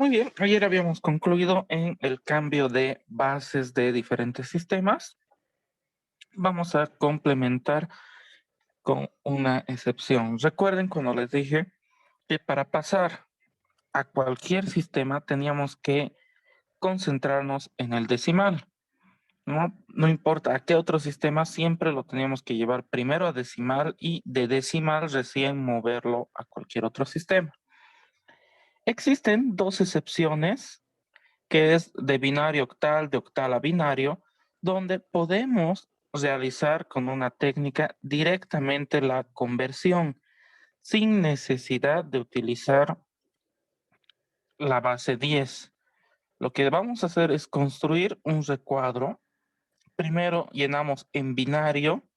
Muy bien, ayer habíamos concluido en el cambio de bases de diferentes sistemas. Vamos a complementar con una excepción. Recuerden cuando les dije que para pasar a cualquier sistema teníamos que concentrarnos en el decimal. No importa a qué otro sistema, siempre lo teníamos que llevar primero a decimal y de decimal recién moverlo a cualquier otro sistema. Existen dos excepciones, que es de binario octal, de octal a binario, donde podemos realizar con una técnica directamente la conversión sin necesidad de utilizar la base 10. Lo que vamos a hacer es construir un recuadro. Primero llenamos en binario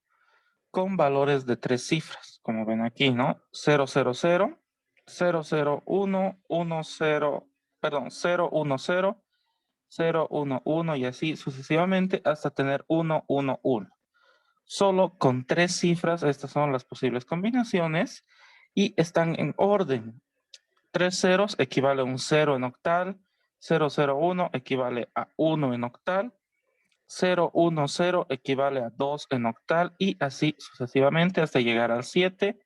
con valores de 3 cifras, como ven aquí, ¿no? 000, 001, 10, perdón, 010, 011 y así sucesivamente hasta tener 111. Solo con 3 cifras, estas son las posibles combinaciones y están en orden. 3 ceros equivale a un 0 en octal, 001 equivale a 1 en octal, 010 equivale a 2 en octal y así sucesivamente hasta llegar al 7,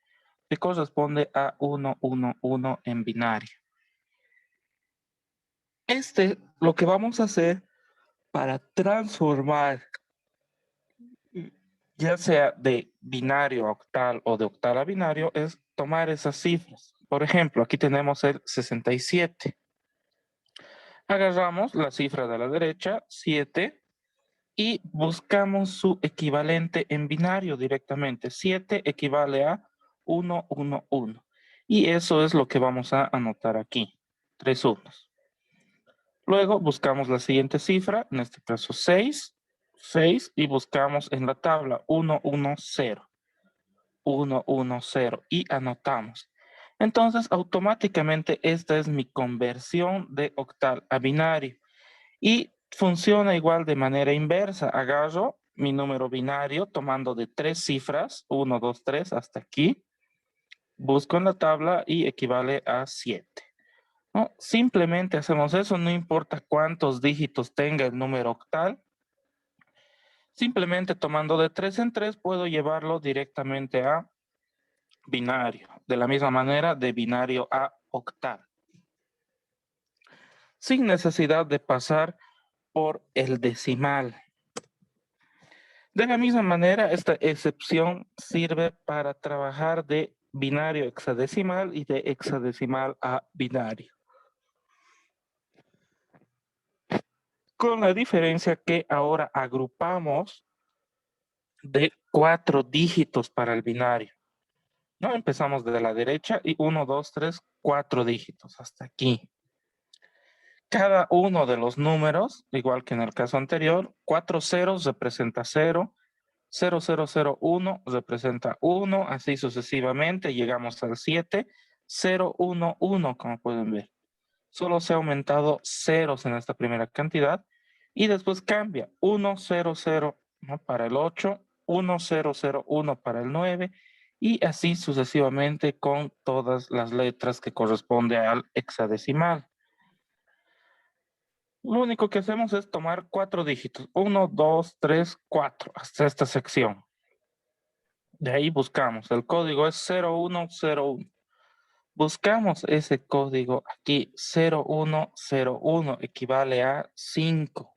que corresponde a 111 en binario. Lo que vamos a hacer para transformar ya sea de binario a octal o de octal a binario, es tomar esas cifras. Por ejemplo, aquí tenemos el 67. Agarramos la cifra de la derecha, 7, y buscamos su equivalente en binario directamente. 7 equivale a 111. Y eso es lo que vamos a anotar aquí, 3 unos. Luego buscamos la siguiente cifra, en este caso 6, y buscamos en la tabla 110. 110 y anotamos. Entonces, automáticamente esta es mi conversión de octal a binario y funciona igual de manera inversa. Agarro mi número binario tomando de 3 cifras, 1, 2, 3 hasta aquí. Busco en la tabla y equivale a 7. ¿No? Simplemente hacemos eso, no importa cuántos dígitos tenga el número octal. Simplemente tomando de 3 en 3 puedo llevarlo directamente a binario, de la misma manera de binario a octal, sin necesidad de pasar por el decimal. De la misma manera, esta excepción sirve para trabajar de binario a hexadecimal y de hexadecimal a binario. Con la diferencia que ahora agrupamos de 4 dígitos para el binario. ¿No? Empezamos de la derecha y 1, 2, 3, 4 dígitos hasta aquí. Cada uno de los números, igual que en el caso anterior, 4 ceros representa 0, 0001 representa 1, así sucesivamente, llegamos al 7, 011, como pueden ver. Solo se ha aumentado ceros en esta primera cantidad y después cambia 100, ¿no? Para el 8, 1001 para el 9 y así sucesivamente con todas las letras que corresponde al hexadecimal. Lo único que hacemos es tomar 4 dígitos, 1, 2, 3, 4, hasta esta sección. De ahí buscamos, el código es 0101. Buscamos ese código aquí, 0101, equivale a 5.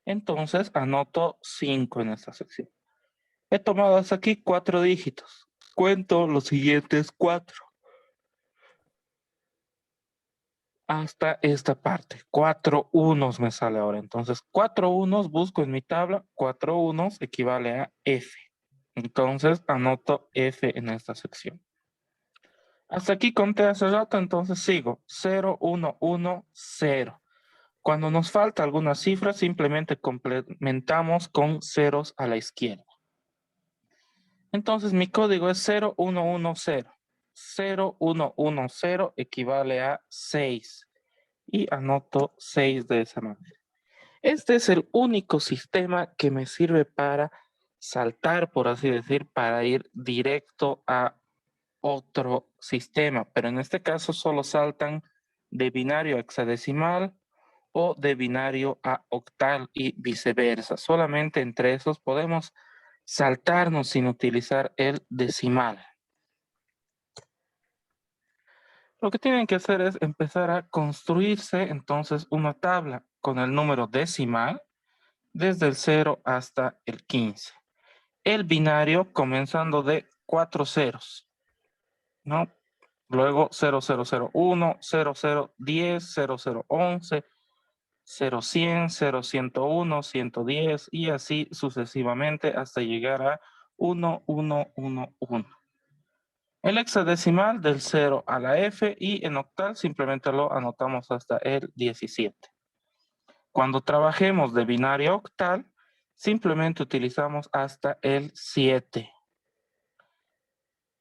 Entonces anoto 5 en esta sección. He tomado hasta aquí 4 dígitos. Cuento los siguientes 4. Hasta esta parte. 4 unos me sale ahora. Entonces, 4 unos busco en mi tabla. 4 unos equivale a F. Entonces, anoto F en esta sección. Hasta aquí conté hace rato, entonces sigo. 0, 1, 1, 0. Cuando nos falta alguna cifra, simplemente complementamos con ceros a la izquierda. Entonces, mi código es 0110. 0110 equivale a 6. Y anoto 6 de esa manera. Este es el único sistema que me sirve para saltar, por así decir, para ir directo a otro sistema, pero en este caso solo saltan de binario a hexadecimal o de binario a octal y viceversa. Solamente entre esos podemos saltarnos sin utilizar el decimal. Lo que tienen que hacer es empezar a construirse entonces una tabla con el número decimal desde el 0 hasta el 15. El binario comenzando de 4 ceros, ¿no? Luego 0001, 0010, 0011, 0100, 0101, 110 y así sucesivamente hasta llegar a 1111. El hexadecimal del 0 a la F y en octal simplemente lo anotamos hasta el 17. Cuando trabajemos de binario a octal, simplemente utilizamos hasta el 7.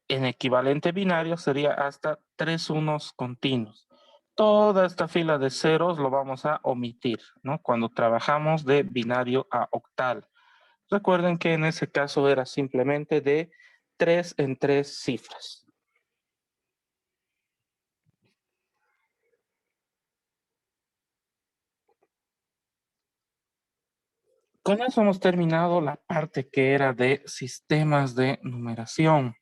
En equivalente binario sería hasta 3 unos continuos. Toda esta fila de ceros lo vamos a omitir, ¿no? Cuando trabajamos de binario a octal. Recuerden que en ese caso era simplemente de 3 en 3 cifras. Con eso hemos terminado la parte que era de sistemas de numeración.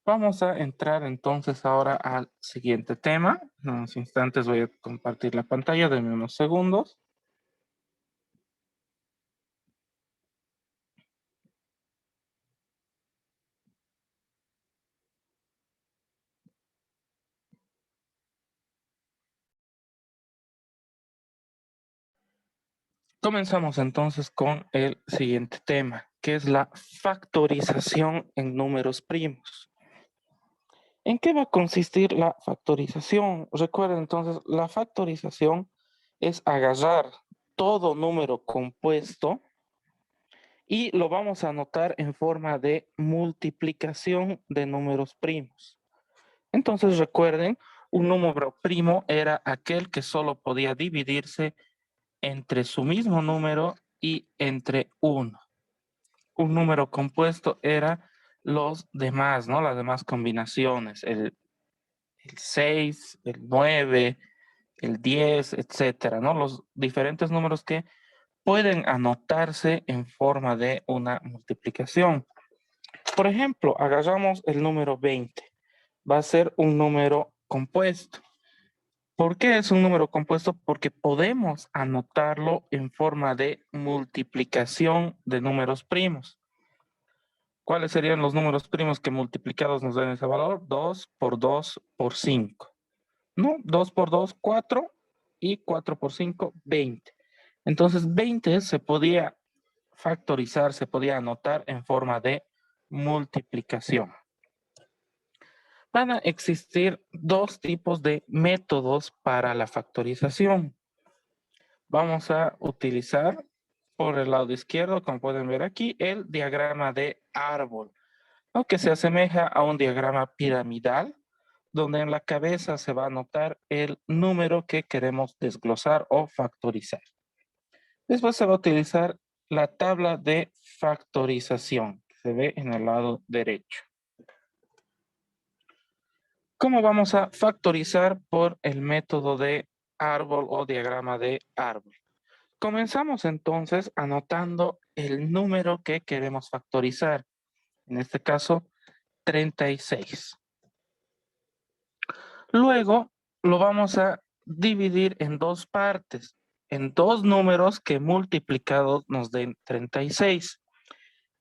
Vamos a entrar entonces ahora al siguiente tema. En unos instantes voy a compartir la pantalla, denme unos segundos. Comenzamos entonces con el siguiente tema, que es la factorización en números primos. ¿En qué va a consistir la factorización? Recuerden entonces, la factorización es agarrar todo número compuesto y lo vamos a anotar en forma de multiplicación de números primos. Entonces recuerden, un número primo era aquel que solo podía dividirse entre su mismo número y entre 1. Un número compuesto era los demás, ¿no? Las demás combinaciones, el 6, el 9, el 10, etcétera, ¿no? Los diferentes números que pueden anotarse en forma de una multiplicación. Por ejemplo, agarramos el número 20. Va a ser un número compuesto. ¿Por qué es un número compuesto? Porque podemos anotarlo en forma de multiplicación de números primos. ¿Cuáles serían los números primos que multiplicados nos den ese valor? 2 por 2 por 5. ¿No? 2 por 2, 4 y 4 por 5, 20. Entonces 20 se podía factorizar, se podía anotar en forma de multiplicación. Van a existir dos tipos de métodos para la factorización. Vamos a utilizar por el lado izquierdo, como pueden ver aquí, el diagrama de árbol, ¿no? Que se asemeja a un diagrama piramidal, donde en la cabeza se va a anotar el número que queremos desglosar o factorizar. Después se va a utilizar la tabla de factorización, que se ve en el lado derecho. ¿Cómo vamos a factorizar por el método de árbol o diagrama de árbol? Comenzamos entonces anotando el número que queremos factorizar. En este caso, 36. Luego lo vamos a dividir en dos partes, en dos números que multiplicados nos den 36.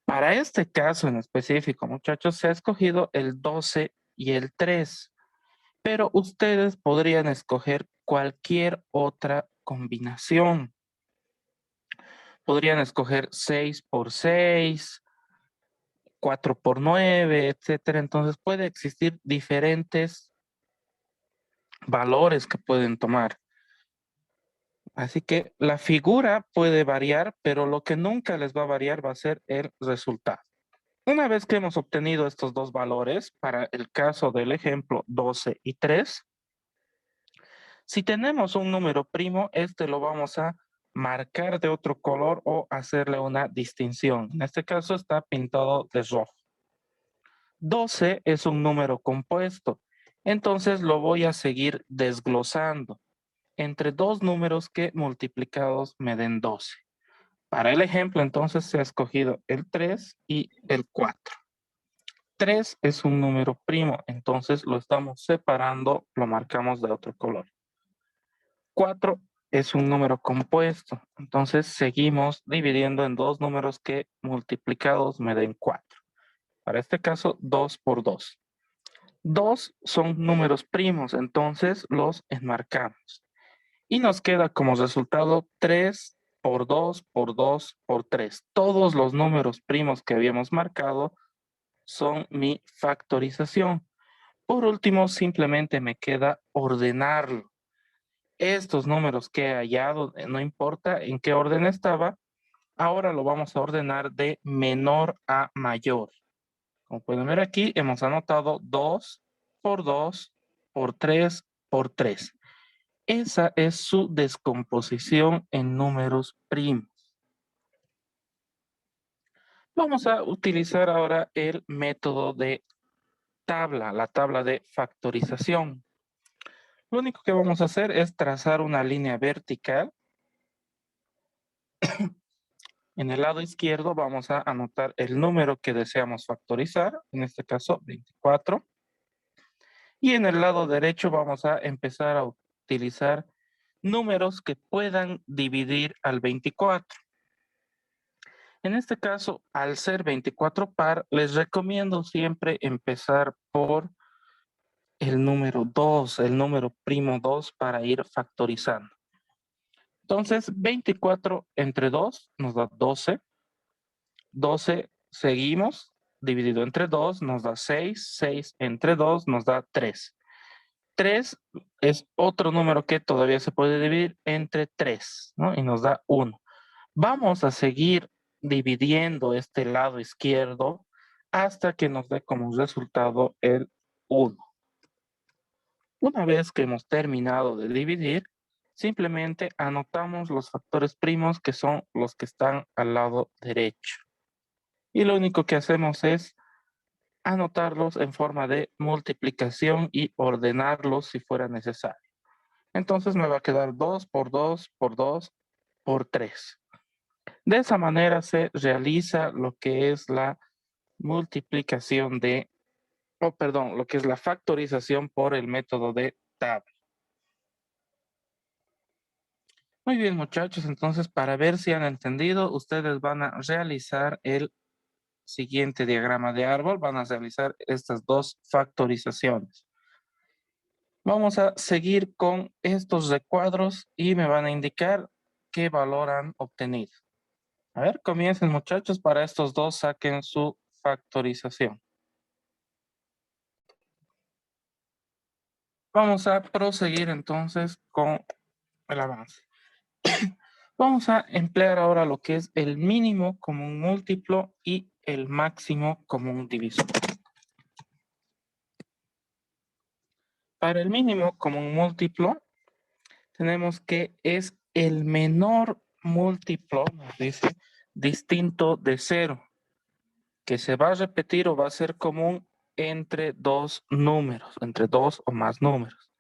Para este caso en específico, muchachos, se ha escogido el 12 y el 3, pero ustedes podrían escoger cualquier otra combinación. Podrían escoger 6 por 6, 4 por 9, etcétera. Entonces puede existir diferentes valores que pueden tomar. Así que la figura puede variar, pero lo que nunca les va a variar va a ser el resultado. Una vez que hemos obtenido estos dos valores, para el caso del ejemplo 12 y 3, si tenemos un número primo, este lo vamos a marcar de otro color o hacerle una distinción. En este caso está pintado de rojo. 12 es un número compuesto. Entonces lo voy a seguir desglosando entre dos números que multiplicados me den 12. Para el ejemplo, entonces se ha escogido el 3 y el 4. 3 es un número primo, entonces lo estamos separando, lo marcamos de otro color. 4 es un número compuesto, entonces seguimos dividiendo en dos números que multiplicados me den 4. Para este caso, 2 por 2. 2 son números primos, entonces los enmarcamos. Y nos queda como resultado 3 por 2 por 2 por 3. Todos los números primos que habíamos marcado son mi factorización. Por último, simplemente me queda ordenarlo. Estos números que he hallado, no importa en qué orden estaba, ahora lo vamos a ordenar de menor a mayor. Como pueden ver aquí, hemos anotado 2 por 2 por 3 por 3. Esa es su descomposición en números primos. Vamos a utilizar ahora el método de tabla, la tabla de factorización. Lo único que vamos a hacer es trazar una línea vertical. En el lado izquierdo vamos a anotar el número que deseamos factorizar, en este caso 24. Y en el lado derecho vamos a empezar a utilizar números que puedan dividir al 24. En este caso, al ser 24 par, les recomiendo siempre empezar por el número 2, el número primo 2 para ir factorizando. Entonces, 24 entre 2 nos da 12. 12 seguimos, dividido entre 2 nos da 6. 6 entre 2 nos da 3. 3 es otro número que todavía se puede dividir entre 3, ¿no? Y nos da 1. Vamos a seguir dividiendo este lado izquierdo hasta que nos dé como resultado el 1. Una vez que hemos terminado de dividir, simplemente anotamos los factores primos que son los que están al lado derecho. Y lo único que hacemos es anotarlos en forma de multiplicación y ordenarlos si fuera necesario. Entonces me va a quedar 2 por 2 por 2 por 3. De esa manera se realiza lo que es la multiplicación de, lo que es la factorización por el método de tabla. Muy bien, muchachos, entonces para ver si han entendido, ustedes van a realizar el siguiente diagrama de árbol, van a realizar estas dos factorizaciones. Vamos a seguir con estos recuadros y me van a indicar qué valor han obtenido. A ver, comiencen, muchachos, para estos dos saquen su factorización. Vamos a proseguir entonces con el avance. Vamos a emplear ahora lo que es el mínimo común múltiplo y el máximo común divisor. Para el mínimo común múltiplo, tenemos que es el menor múltiplo, nos dice, distinto de 0, que se va a repetir o va a ser común entre dos números, entre dos o más números.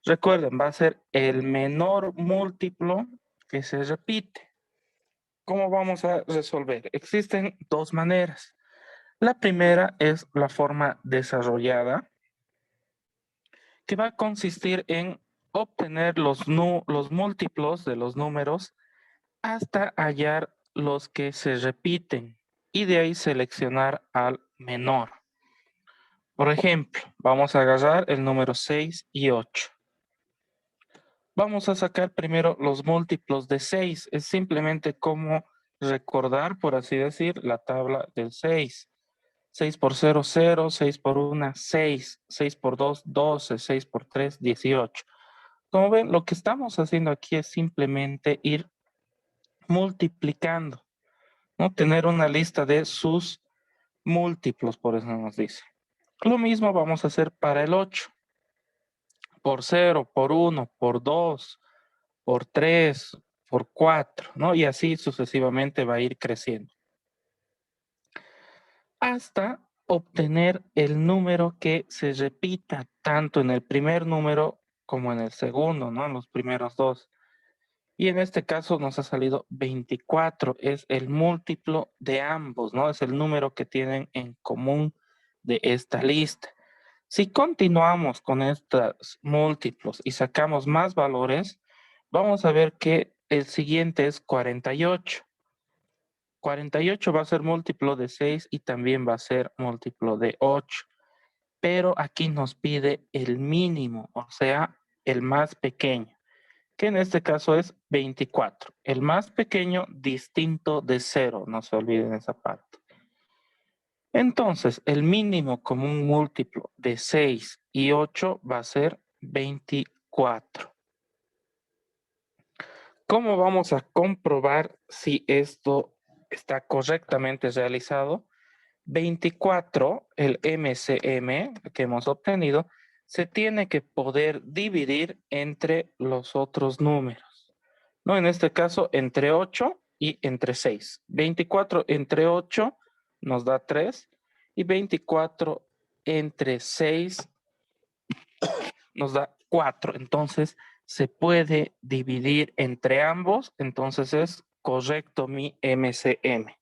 Recuerden, va a ser el menor múltiplo que se repite. ¿Cómo vamos a resolver? Existen dos maneras. La primera es la forma desarrollada, que va a consistir en obtener los múltiplos de los números hasta hallar los que se repiten y de ahí seleccionar al menor. Por ejemplo, vamos a agarrar el número 6 y 8. Vamos a sacar primero los múltiplos de 6. Es simplemente como recordar, por así decir, la tabla del 6. 6 por 0, 0, 6 por 1, 6, 6 por 2, 12, 6 por 3, 18. Como ven, lo que estamos haciendo aquí es simplemente ir multiplicando, ¿no? Tener una lista de sus múltiplos, por eso nos dice. Lo mismo vamos a hacer para el 8. Por 0, por 1, por 2, por 3, por 4, ¿no? Y así sucesivamente va a ir creciendo. Hasta obtener el número que se repita tanto en el primer número como en el segundo, ¿no? En los primeros dos. Y en este caso nos ha salido 24, es el múltiplo de ambos, ¿no? Es el número que tienen en común de esta lista. Si continuamos con estos múltiplos y sacamos más valores, vamos a ver que el siguiente es 48. 48 va a ser múltiplo de 6 y también va a ser múltiplo de 8. Pero aquí nos pide el mínimo, o sea, el más pequeño, que en este caso es 24. El más pequeño distinto de 0, no se olviden esa parte. Entonces, el mínimo común múltiplo de 6 y 8 va a ser 24. ¿Cómo vamos a comprobar si esto está correctamente realizado? 24, el MCM que hemos obtenido, se tiene que poder dividir entre los otros números, ¿no? En este caso, entre 8 y entre 6. 24 entre 8 nos da 3 y 24 entre 6 nos da 4. Entonces, se puede dividir entre ambos, entonces es correcto mi MCM.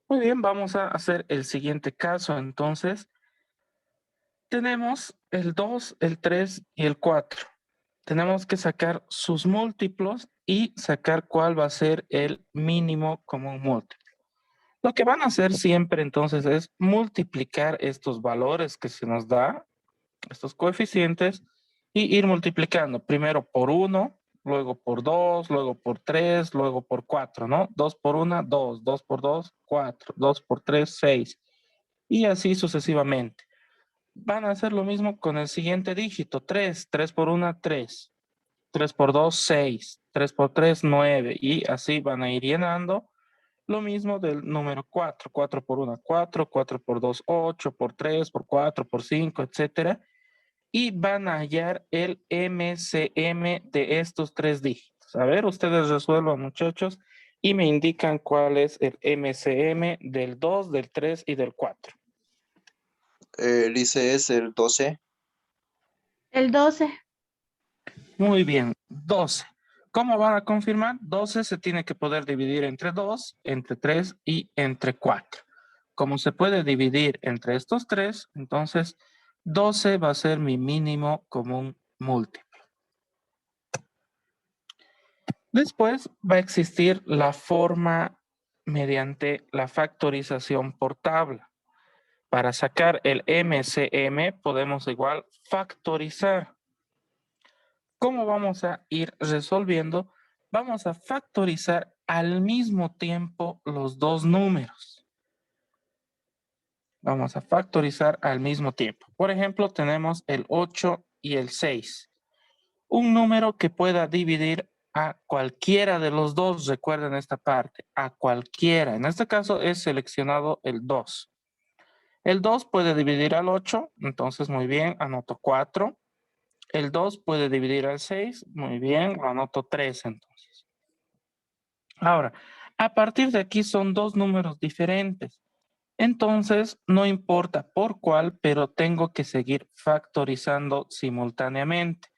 Muy bien, vamos a hacer el siguiente caso. Entonces, tenemos el 2, el 3 y el 4. Tenemos que sacar sus múltiplos y sacar cuál va a ser el mínimo común múltiplo. Lo que van a hacer siempre entonces es multiplicar estos valores que se nos da, estos coeficientes, y ir multiplicando. Primero por 1, luego por 2, luego por 3, luego por 4, ¿no? 2 por 1, 2, 2 por 2, 4, 2 por 3, 6. Y así sucesivamente. Van a hacer lo mismo con el siguiente dígito, 3. 3 por 1, 3. 3 por 2, 6. 3 por 3, 9. Y así van a ir llenando. Lo mismo del número 4. 4 por 1, 4. 4 por 2, 8. Por 3, por 4, por 5, etcétera. Y van a hallar el MCM de estos tres dígitos. A ver, ustedes resuelvan, muchachos, y me indican cuál es el MCM del 2, del 3 y del 4. Dice es el 12. El 12. Muy bien, 12. ¿Cómo van a confirmar? 12 se tiene que poder dividir entre 2, entre 3 y entre 4. Como se puede dividir entre estos tres, entonces 12 va a ser mi mínimo común múltiplo. Después va a existir la forma mediante la factorización por tabla. Para sacar el MCM podemos igual factorizar. ¿Cómo vamos a ir resolviendo? Vamos a factorizar al mismo tiempo los dos números. Vamos a factorizar al mismo tiempo. Por ejemplo, tenemos el 8 y el 6. Un número que pueda dividir a cualquiera de los dos, recuerden esta parte, a cualquiera. En este caso es seleccionado el 2. El 2 puede dividir al 8, entonces muy bien, anoto 4. El 2 puede dividir al 6, muy bien, anoto 3 entonces. Ahora, a partir de aquí son dos números diferentes. Entonces, no importa por cuál, pero tengo que seguir factorizando simultáneamente.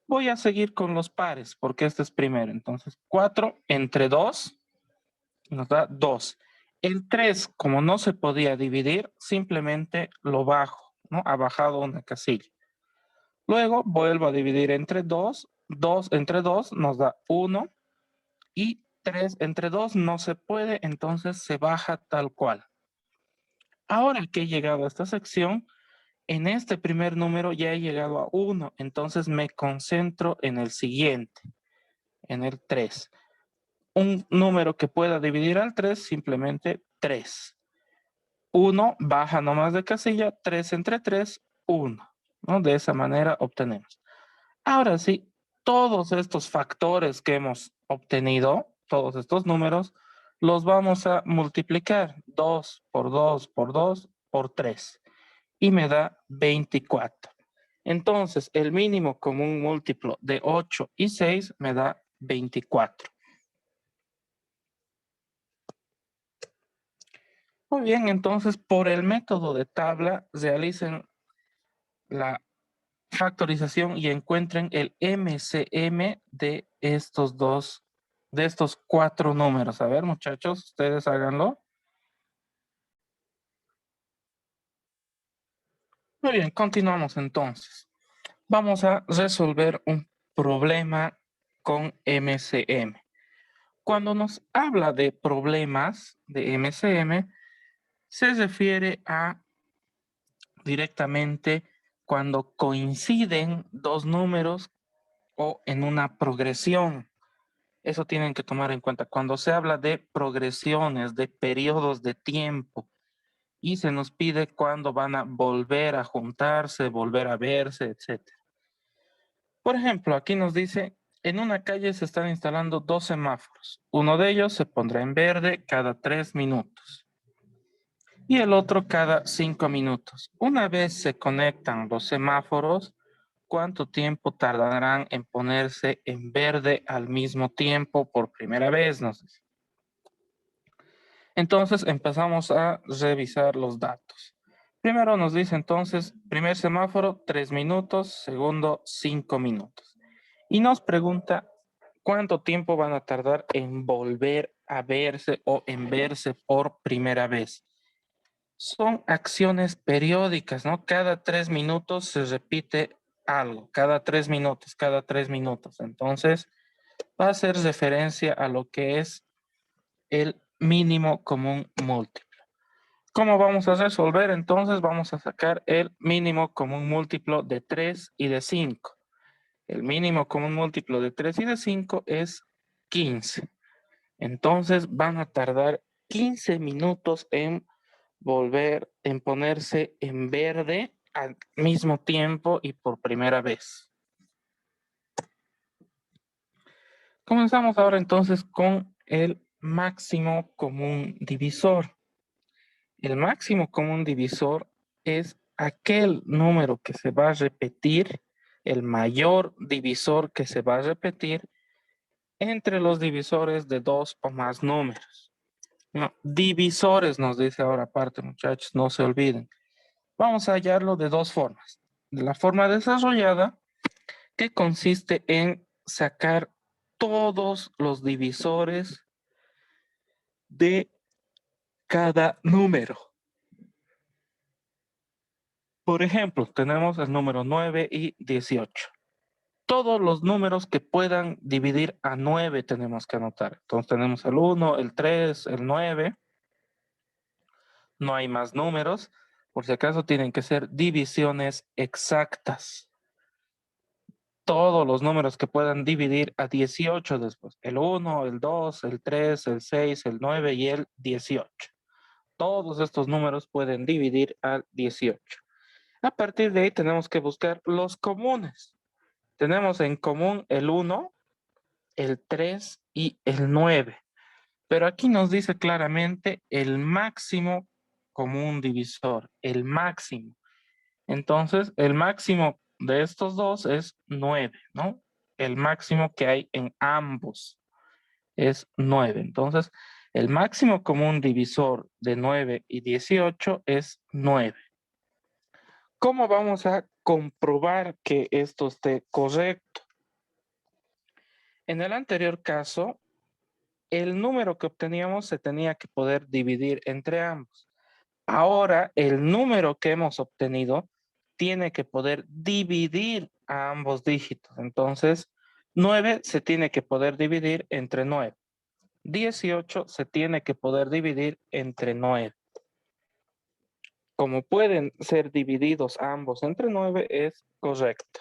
Voy a seguir con los pares, porque este es primero. Entonces, 4 entre 2 nos da 2. El 3, como no se podía dividir, simplemente lo bajo, ¿no? Ha bajado una casilla. Luego vuelvo a dividir entre 2. 2 entre 2 nos da 1. Y 3 entre 2 no se puede, entonces se baja tal cual. Ahora que he llegado a esta sección, en este primer número ya he llegado a 1, entonces me concentro en el siguiente, en el 3. Un número que pueda dividir al 3, simplemente 3. 1 baja nomás de casilla, 3 entre 3, 1. ¿No? De esa manera obtenemos. Ahora sí, todos estos factores que hemos obtenido, todos estos números, los vamos a multiplicar. 2 por 2 por 2 por 3. Y me da 24. Entonces, el mínimo común múltiplo de 8 y 6 me da 24. Muy bien, entonces por el método de tabla realicen la factorización y encuentren el MCM de estos cuatro números. A ver, muchachos, ustedes háganlo. Muy bien, continuamos entonces. Vamos a resolver un problema con MCM. Cuando nos habla de problemas de MCM, se refiere a directamente cuando coinciden dos números o en una progresión. Eso tienen que tomar en cuenta. Cuando se habla de progresiones, de periodos de tiempo, y se nos pide cuándo van a volver a juntarse, volver a verse, etc. Por ejemplo, aquí nos dice, en una calle se están instalando dos semáforos. Uno de ellos se pondrá en verde cada 3 minutos y el otro cada 5 minutos. Una vez se conectan los semáforos, ¿cuánto tiempo tardarán en ponerse en verde al mismo tiempo por primera vez? Nos dice. Entonces empezamos a revisar los datos. Primero nos dice entonces, primer semáforo, 3 minutos, segundo, 5 minutos. Y nos pregunta cuánto tiempo van a tardar en volver a verse o en verse por primera vez. Son acciones periódicas, ¿no? Cada 3 minutos se repite algo, cada 3 minutos, cada 3 minutos. Entonces, va a hacer referencia a lo que es el mínimo común múltiplo. ¿Cómo vamos a resolver? Entonces vamos a sacar el mínimo común múltiplo de 3 y de 5. El mínimo común múltiplo de 3 y de 5 es 15. Entonces van a tardar 15 minutos en volver, en ponerse en verde al mismo tiempo y por primera vez. Comenzamos ahora entonces con el máximo común divisor. El máximo común divisor es aquel número que se va a repetir, el mayor divisor que se va a repetir entre los divisores de dos o más números. No, divisores nos dice ahora aparte, muchachos, no se olviden. Vamos a hallarlo de dos formas. De la forma desarrollada, que consiste en sacar todos los divisores de cada número. Por ejemplo, tenemos el número 9 y 18. Todos los números que puedan dividir a 9 tenemos que anotar. Entonces tenemos el 1, el 3, el 9. No hay más números. Por si acaso tienen que ser divisiones exactas. Todos los números que puedan dividir a 18 después. El 1, el 2, el 3, el 6, el 9 y el 18. Todos estos números pueden dividir al 18. A partir de ahí tenemos que buscar los comunes. Tenemos en común el 1, el 3 y el 9. Pero aquí nos dice claramente el máximo común divisor, el máximo. Entonces, el máximo de estos dos es 9, ¿no? El máximo que hay en ambos es 9. Entonces, el máximo común divisor de 9 y 18 es 9. ¿Cómo vamos a comprobar que esto esté correcto? En el anterior caso, el número que obteníamos se tenía que poder dividir entre ambos. Ahora, el número que hemos obtenido tiene que poder dividir a ambos dígitos. Entonces, 9 se tiene que poder dividir entre 9. 18 se tiene que poder dividir entre 9. Como pueden ser divididos ambos entre 9, es correcto.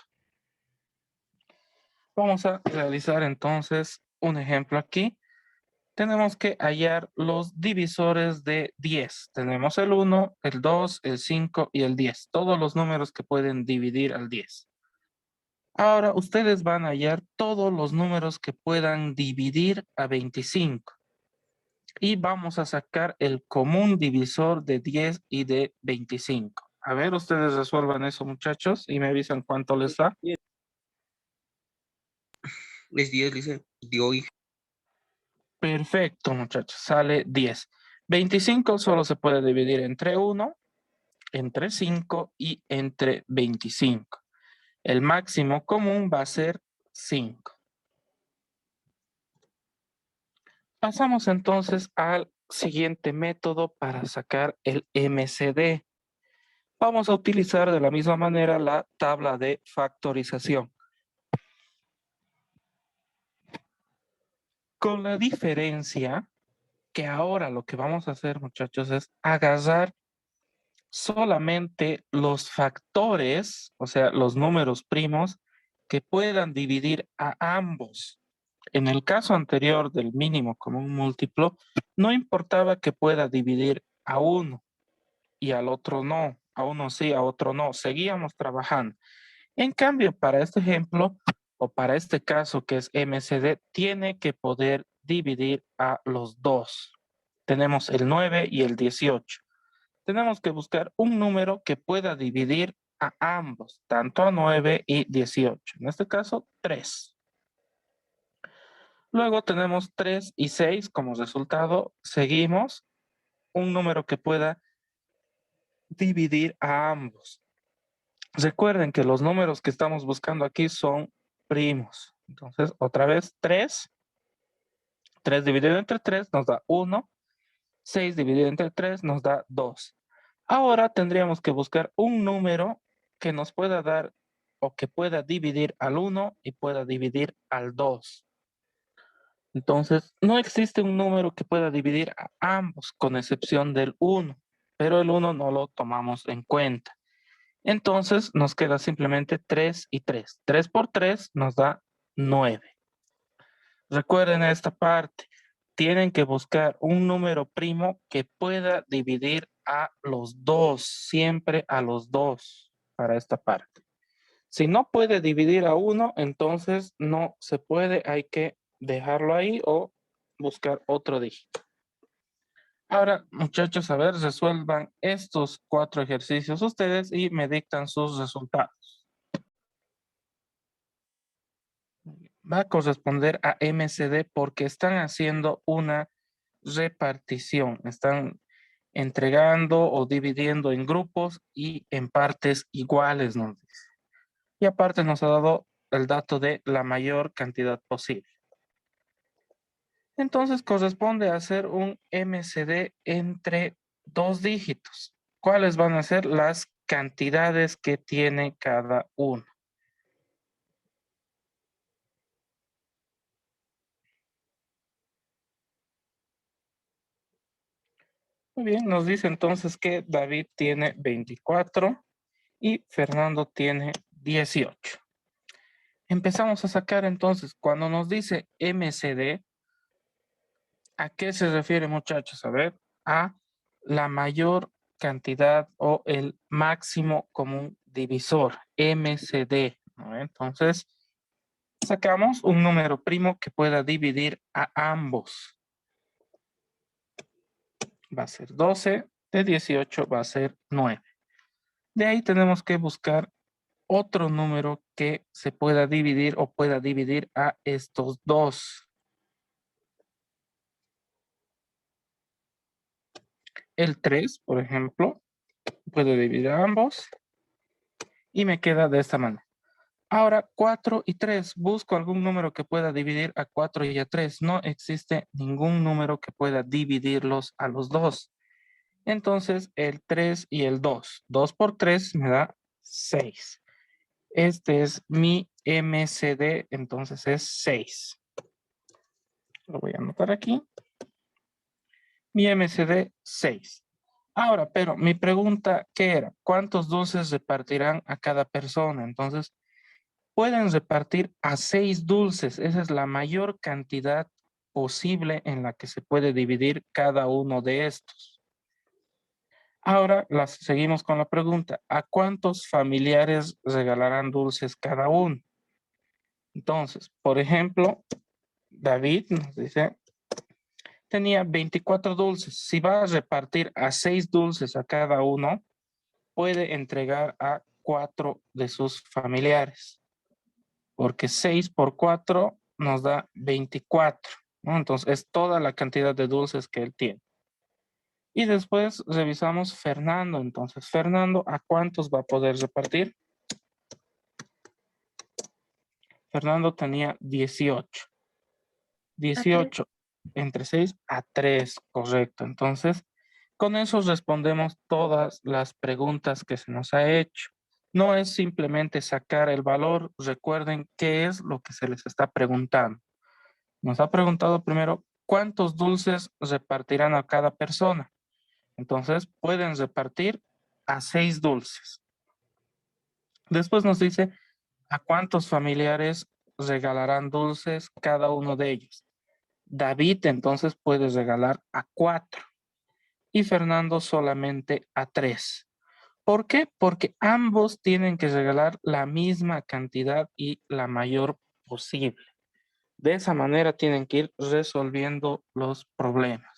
Vamos a realizar entonces un ejemplo aquí. Tenemos que hallar los divisores de 10. Tenemos el 1, el 2, el 5 y el 10. Todos los números que pueden dividir al 10. Ahora ustedes van a hallar todos los números que puedan dividir a 25. Y vamos a sacar el común divisor de 10 y de 25. A ver, ustedes resuelvan eso, muchachos, y me avisan cuánto les da. Es 10, dice. De hoy. Perfecto, muchachos, sale 10. 25 solo se puede dividir entre 1, entre 5 y entre 25. El máximo común va a ser 5. Pasamos entonces al siguiente método para sacar el MCD. Vamos a utilizar de la misma manera la tabla de factorización. Con la diferencia que ahora lo que vamos a hacer, muchachos, es agarrar solamente los factores, o sea, los números primos que puedan dividir a ambos. En el caso anterior del mínimo común múltiplo, no importaba que pueda dividir a uno y al otro no, a uno sí, a otro no, seguíamos trabajando. En cambio, para este ejemplo o para este caso que es MCD, tiene que poder dividir a los dos. Tenemos el 9 y el 18. Tenemos que buscar un número que pueda dividir a ambos, tanto a 9 y 18. En este caso, 3. Luego tenemos 3 y 6 como resultado. Seguimos un número que pueda dividir a ambos. Recuerden que los números que estamos buscando aquí son primos. Entonces, otra vez, 3. 3 dividido entre 3 nos da 1. 6 dividido entre 3 nos da 2. Ahora tendríamos que buscar un número que nos pueda dar o que pueda dividir al 1 y pueda dividir al 2. Entonces, no existe un número que pueda dividir a ambos, con excepción del 1, pero el 1 no lo tomamos en cuenta. Entonces, nos queda simplemente 3 y 3. 3 por 3 nos da 9. Recuerden esta parte. Tienen que buscar un número primo que pueda dividir a los dos, siempre a los dos para esta parte. Si no puede dividir a uno, entonces no se puede, hay que dejarlo ahí o buscar otro dígito. Ahora, muchachos, a ver, resuelvan estos 4 ejercicios ustedes y me dictan sus resultados. Va a corresponder a MCD porque están haciendo una repartición, están entregando o dividiendo en grupos y en partes iguales, nos dice. Y aparte nos ha dado el dato de la mayor cantidad posible. Entonces corresponde hacer un MCD entre 2 dígitos. ¿Cuáles van a ser las cantidades que tiene cada uno? Muy bien, nos dice entonces que David tiene 24 y Fernando tiene 18. Empezamos a sacar entonces, cuando nos dice MCD, ¿a qué se refiere, muchachos? A ver, a la mayor cantidad o el máximo común divisor, MCD, ¿no? Entonces, sacamos un número primo que pueda dividir a ambos. Va a ser 12, de 18 va a ser 9. De ahí tenemos que buscar otro número que se pueda dividir o pueda dividir a estos dos. El 3, por ejemplo, puedo dividir a ambos y me queda de esta manera. Ahora, 4 y 3, busco algún número que pueda dividir a 4 y a 3. No existe ningún número que pueda dividirlos a los dos. Entonces, el 3 y el 2. 2 por 3 me da 6. Este es mi MCD, entonces es 6. Lo voy a anotar aquí. Mi MCD 6. Ahora, pero mi pregunta, ¿qué era? ¿Cuántos dulces repartirán a cada persona? Entonces, pueden repartir a 6 dulces. Esa es la mayor cantidad posible en la que se puede dividir cada uno de estos. Ahora seguimos con la pregunta, ¿a cuántos familiares regalarán dulces cada uno? Entonces, por ejemplo, David nos dice, tenía 24 dulces. Si va a repartir a 6 dulces a cada uno, puede entregar a 4 de sus familiares. Porque 6 por 4 nos da 24, ¿no? Entonces, es toda la cantidad de dulces que él tiene. Y después revisamos Fernando. Entonces, Fernando, ¿a cuántos va a poder repartir? Fernando tenía 18. 18 entre 6 a 3, correcto. Entonces, con eso respondemos todas las preguntas que se nos ha hecho. No es simplemente sacar el valor. Recuerden qué es lo que se les está preguntando. Nos ha preguntado primero, ¿cuántos dulces repartirán a cada persona? Entonces, pueden repartir a 6 dulces. Después nos dice, ¿a cuántos familiares regalarán dulces cada uno de ellos? David entonces puede regalar a 4 y Fernando solamente a 3. ¿Por qué? Porque ambos tienen que regalar la misma cantidad y la mayor posible. De esa manera tienen que ir resolviendo los problemas.